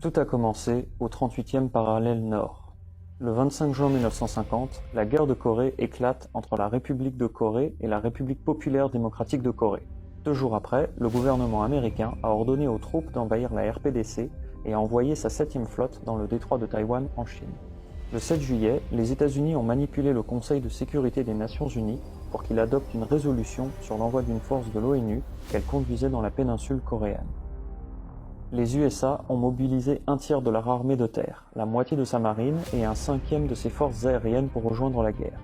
Tout a commencé au 38e parallèle nord. Le 25 juin 1950, la guerre de Corée éclate entre la République de Corée et la République populaire démocratique de Corée. 2 jours après, le gouvernement américain a ordonné aux troupes d'envahir la RPDC et a envoyé sa 7e flotte dans le détroit de Taïwan en Chine. Le 7 juillet, les États-Unis ont manipulé le Conseil de sécurité des Nations Unies pour qu'il adopte une résolution sur l'envoi d'une force de l'ONU qu'elle conduisait dans la péninsule coréenne. Les USA ont mobilisé un tiers de leur armée de terre, la moitié de sa marine et un cinquième de ses forces aériennes pour rejoindre la guerre.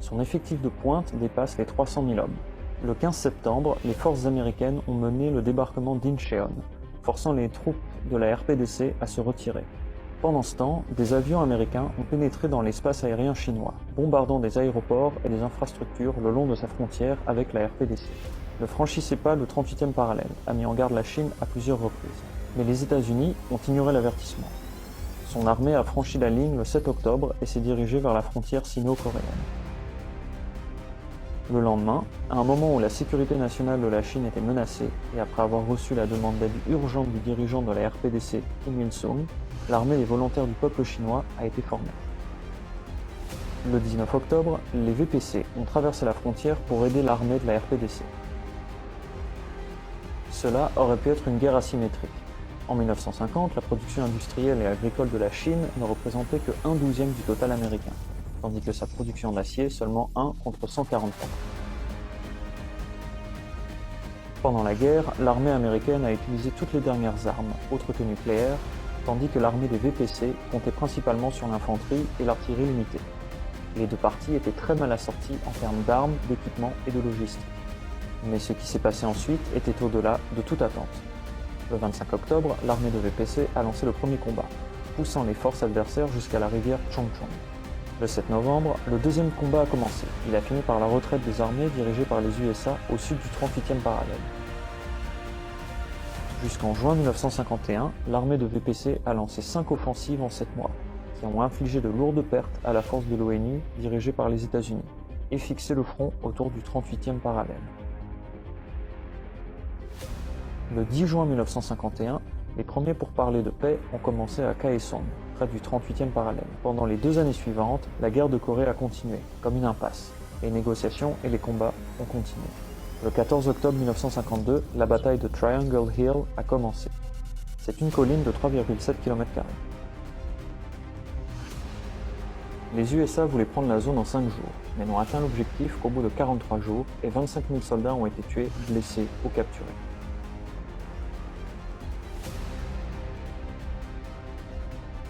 Son effectif de pointe dépasse les 300 000 hommes. Le 15 septembre, les forces américaines ont mené le débarquement d'Incheon, forçant les troupes de la RPDC à se retirer. Pendant ce temps, des avions américains ont pénétré dans l'espace aérien chinois, bombardant des aéroports et des infrastructures le long de sa frontière avec la RPDC. Ne franchissez pas le 38e parallèle, a mis en garde la Chine à plusieurs reprises. Mais les États-Unis ont ignoré l'avertissement. Son armée a franchi la ligne le 7 octobre et s'est dirigée vers la frontière sino-coréenne. Le lendemain, à un moment où la sécurité nationale de la Chine était menacée, et après avoir reçu la demande d'aide urgente du dirigeant de la RPDC, Kim Il-sung, l'armée des volontaires du peuple chinois a été formée. Le 19 octobre, les VPC ont traversé la frontière pour aider l'armée de la RPDC. Cela aurait pu être une guerre asymétrique. En 1950, la production industrielle et agricole de la Chine ne représentait que 1/12 du total américain, tandis que sa production d'acier seulement 1 contre 143. Pendant la guerre, l'armée américaine a utilisé toutes les dernières armes, autres que nucléaires, tandis que l'armée des VPC comptait principalement sur l'infanterie et l'artillerie limitée. Les deux parties étaient très mal assorties en termes d'armes, d'équipements et de logistique. Mais ce qui s'est passé ensuite était au-delà de toute attente. Le 25 octobre, l'armée de VPC a lancé le premier combat, poussant les forces adversaires jusqu'à la rivière Chongchon. Le 7 novembre, le deuxième combat a commencé. Il a fini par la retraite des armées dirigées par les USA au sud du 38e parallèle. Jusqu'en juin 1951, l'armée de VPC a lancé 5 offensives en 7 mois, qui ont infligé de lourdes pertes à la force de l'ONU dirigée par les États-Unis, et fixé le front autour du 38e parallèle. Le 10 juin 1951, les premiers pourparlers de paix ont commencé à Kaesong, près du 38e parallèle. Pendant les 2 années suivantes, la guerre de Corée a continué, comme une impasse. Les négociations et les combats ont continué. Le 14 octobre 1952, la bataille de Triangle Hill a commencé. C'est une colline de 3,7 km². Les USA voulaient prendre la zone en 5 jours, mais n'ont atteint l'objectif qu'au bout de 43 jours et 25 000 soldats ont été tués, blessés ou capturés.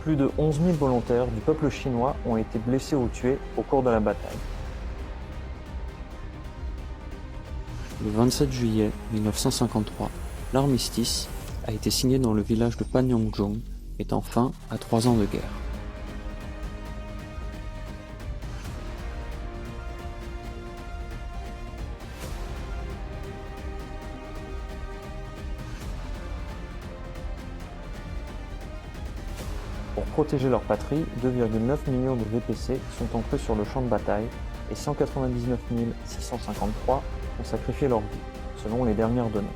Plus de 11 000 volontaires du peuple chinois ont été blessés ou tués au cours de la bataille. Le 27 juillet 1953, l'armistice a été signé dans le village de Panmunjom, mettant fin à 3 ans de guerre. Pour protéger leur patrie, 2,9 millions de VPC sont entrés sur le champ de bataille et 199 653 ont sacrifié leur vie, selon les dernières données.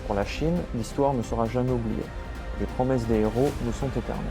Pour la Chine, l'histoire ne sera jamais oubliée. Les promesses des héros ne sont éternelles.